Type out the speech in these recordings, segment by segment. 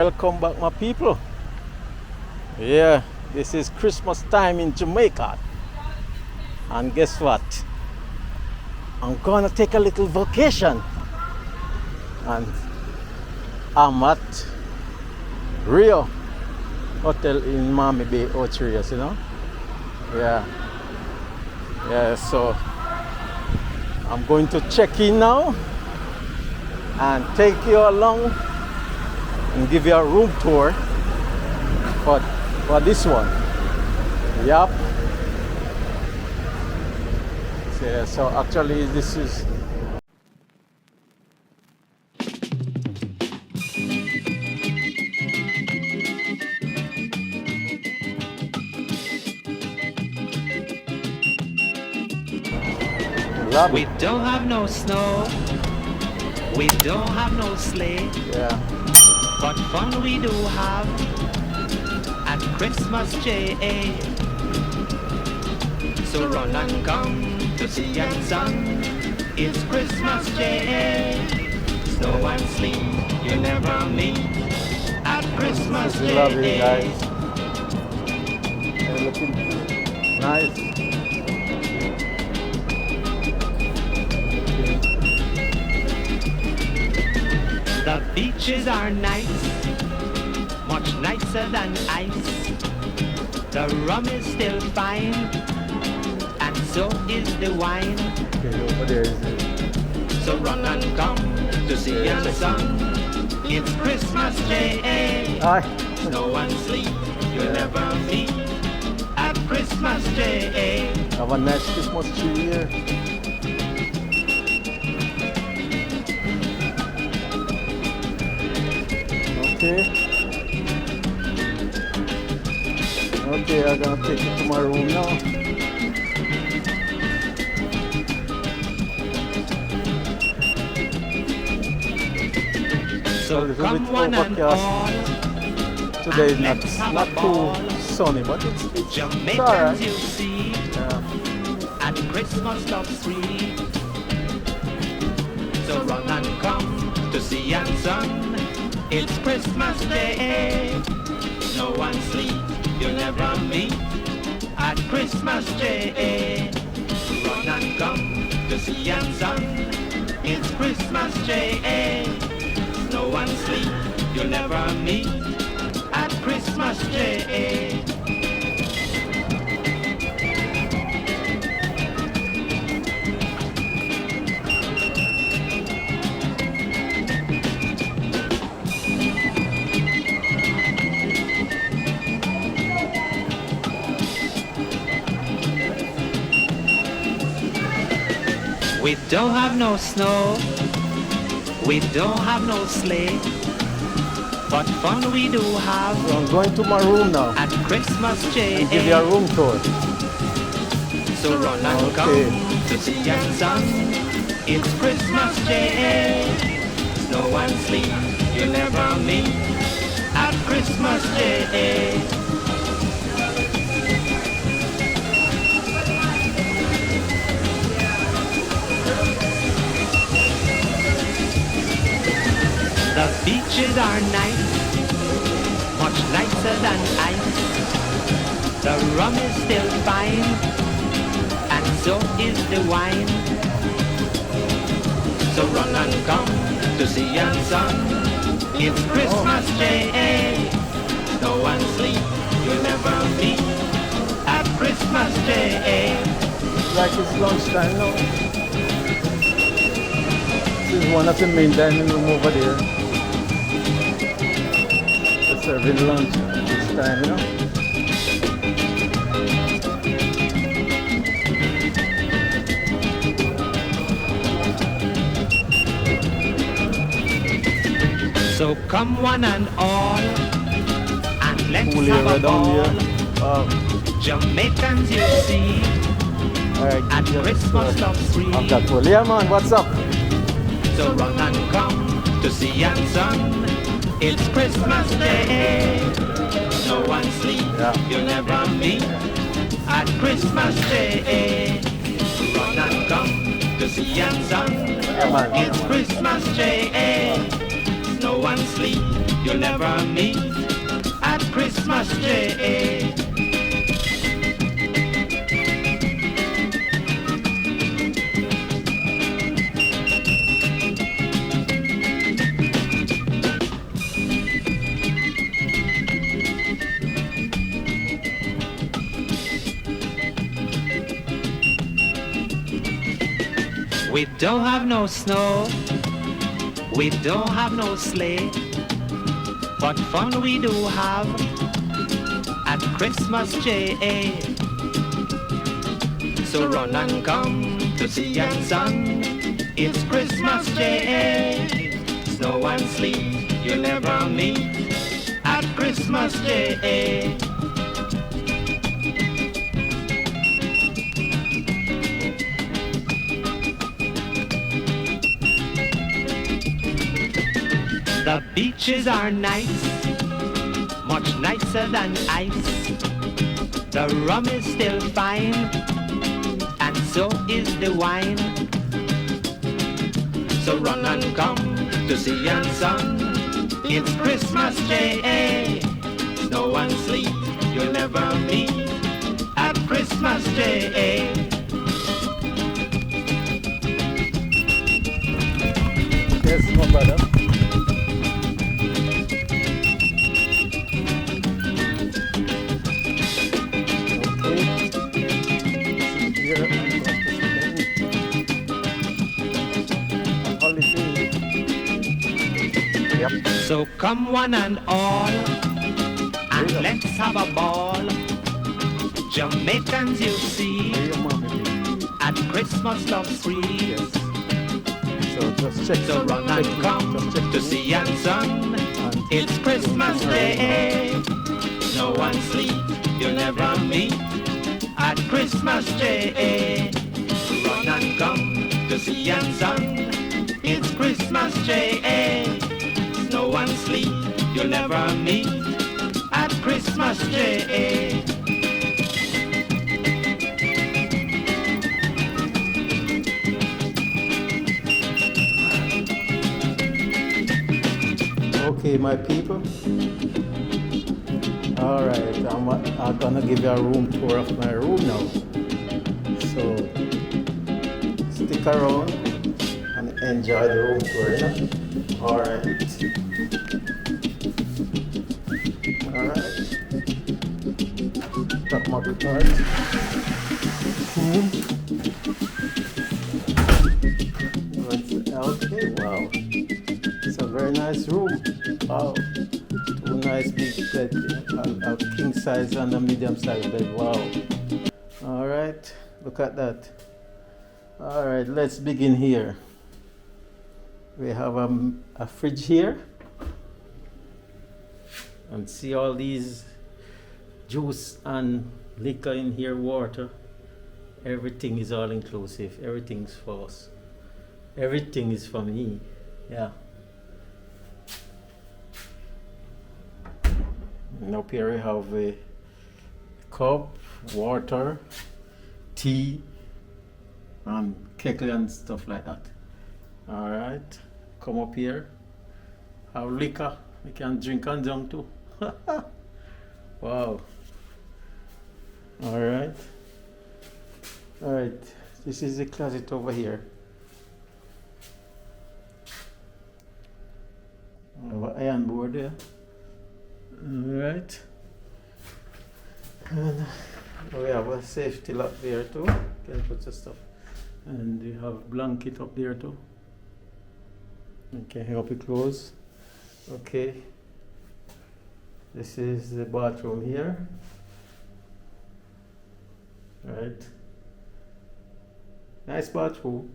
Welcome back, my people. Yeah, this is Christmas time in Jamaica. And guess what? I'm gonna take a little vacation. And I'm at Rio Hotel in Miami Bay, Ocho Rios, you know? Yeah. Yeah, so I'm going to check in now and take you along and give you a room tour for this one. Yup. Yeah, so actually this is lobby. We don't have no snow, we don't have no sleigh, Yeah. but fun we do have at Christmas J.A. So run and come to see and sun, it's Christmas J.A. Snow and sleep, you never meet at Christmas This is lovely, J.A. guys. They're looking nice. The beaches are nice, much nicer than ice. The rum is still fine, and so is the wine. Okay, over there is it. So run and come to see Yeah, the sun. It's Christmas J.A. Hi. Snow and sleep, you'll never meet at Christmas J.A. Have a nice Christmas tree here. Okay. Okay, I'm gonna take you to my room now. So little come bit one and overcast. all, Today is and let's have not a too ball. sunny, but it's Jamaicans alright. you see Yeah. at Christmas love spree. So run and come to see and sun. It's Christmas Day. No one sleep, you'll never meet at Christmas Day. Run and come to see and sun. It's Christmas Day. No one sleep, you'll never meet at Christmas Day. We don't have no snow, we don't have no sleigh, but fun we do have So I'm going to my room now at Christmas and give you a J.A. room tour. So run and Okay. come to see and sun. It's Christmas J.A. Snow and sleep, you never meet at Christmas J.A. The beaches are nice, much nicer than ice. The rum is still fine, and so is the wine. So run and come to see and sun. It's Christmas J.A. No one sleep, you'll never meet at Christmas J.A. It's like it's lunchtime now. This is one of the main dining room over there. They're serving lunch this time, you know. So come one and all, and let's Cool have area a down ball. here. Jamaicans you see Alright, at Christmas love spree. I've got one. Yeah, man, what's up? So run and come to see and sun. It's Christmas Day. No one sleep, Yeah. you'll never meet at Christmas Day. Run and come to see and sun. Yeah, man. It's Christmas Day. No one sleep, you'll never meet at Christmas Day. We don't have no snow, we don't have no sleigh, but fun we do have at Christmas Day. So run and come to see and sun, it's Christmas Day. Snow and sleet you'll never meet at Christmas Day. The beaches are nice, much nicer than ice. The rum is still fine, and so is the wine. So run and come to see and sun, it's Christmas Day. Snow and sleet you'll never meet at Christmas Day. Yes, my brother. So come one and all, and let's have a ball. Jamaicans you see, at Christmas love spree. So just check. So run and come to see and sun, it's Christmas Day. No one sleep, you'll never meet at Christmas Day. Run and come to see and sun, it's Christmas Day. No one sleep, you'll never meet at Christmas Day. Okay, my people. All right, I'm gonna give you a room tour of my room now. So stick around and enjoy the room tour. You know? All right. All right. Drop my card. Okay, wow. It's a very nice room. Wow. Two nice big bed, a king size and a medium size bed. Wow. All right, look at that. All right, let's begin here. We have a fridge here. And see all these juice and liquor in here, water. Everything is all inclusive. Everything's for us. Everything is for me. Yeah. And up here we have a cup, water, tea, and kettle and stuff like that. All right, come up here. Have liquor. We can drink and drink too. Wow. All right. All right. This is the closet over here. I have an iron board there. Alright. And we have a safety lock there too. You can put your stuff. And you have blanket up there too. Okay, help it close. Okay. This is the bathroom here. Right. Nice bathroom.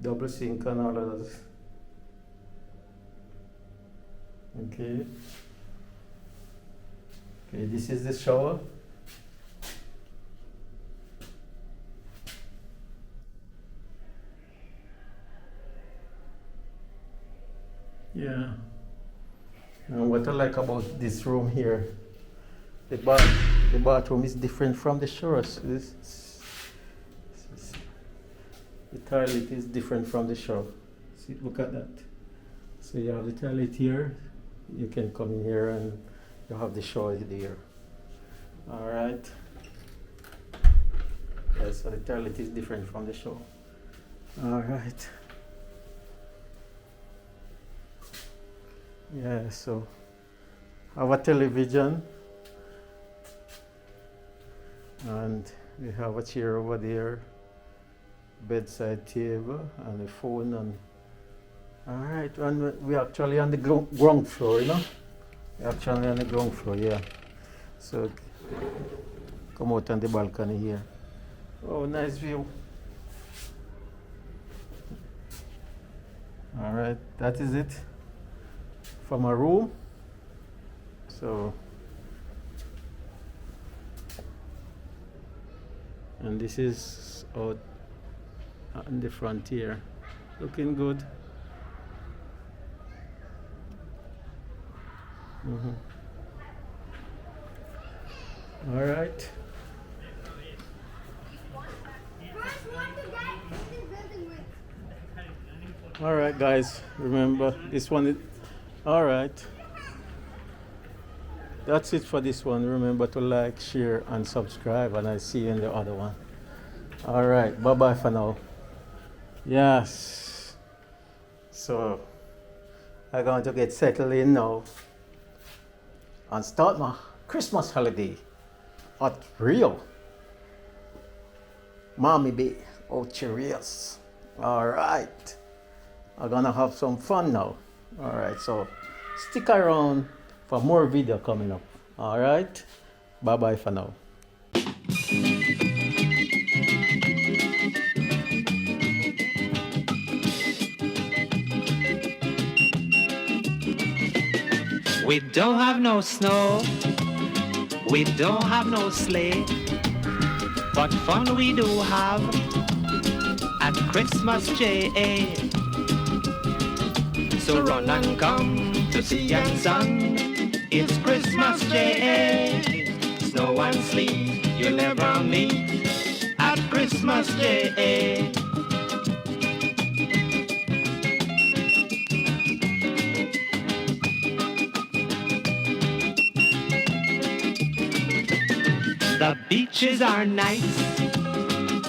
Double sink and all of those. Okay. Okay, this is the shower. Yeah. And what I like about this room here, the bathroom is different from the showers. The toilet is different from the shower. See, look at that. So you have the toilet here. you can come in here and you have the shower there. All right. Yeah, so the toilet is different from the shower. All right. Yeah, so have a television, and we have a chair over there, bedside table, and a phone. And all right, and we're actually on the ground floor, you know. We're actually on the ground floor, yeah. So come out on the balcony here. Oh, nice view. All right, that is it for my room. So, and this is out on the front here, looking good. All right. All right, guys. Remember this one. All right. That's it for this one. Remember to like, share, and subscribe, and I'll see you in the other one. All right. Bye bye for now. Yes. So I'm going to get settled in now and start my Christmas holiday at Rio. Mommy Bay, Ocho Rios. All right. I'm gonna have some fun now. All right. So stick around for more video coming up. All right. Bye bye for now. We don't have no snow, we don't have no sleigh, but fun we do have at Christmas Day. So run and come to see and sun, it's Christmas Day. Snow and sleet you'll never meet at Christmas Day. The beaches are nice,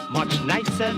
much nicer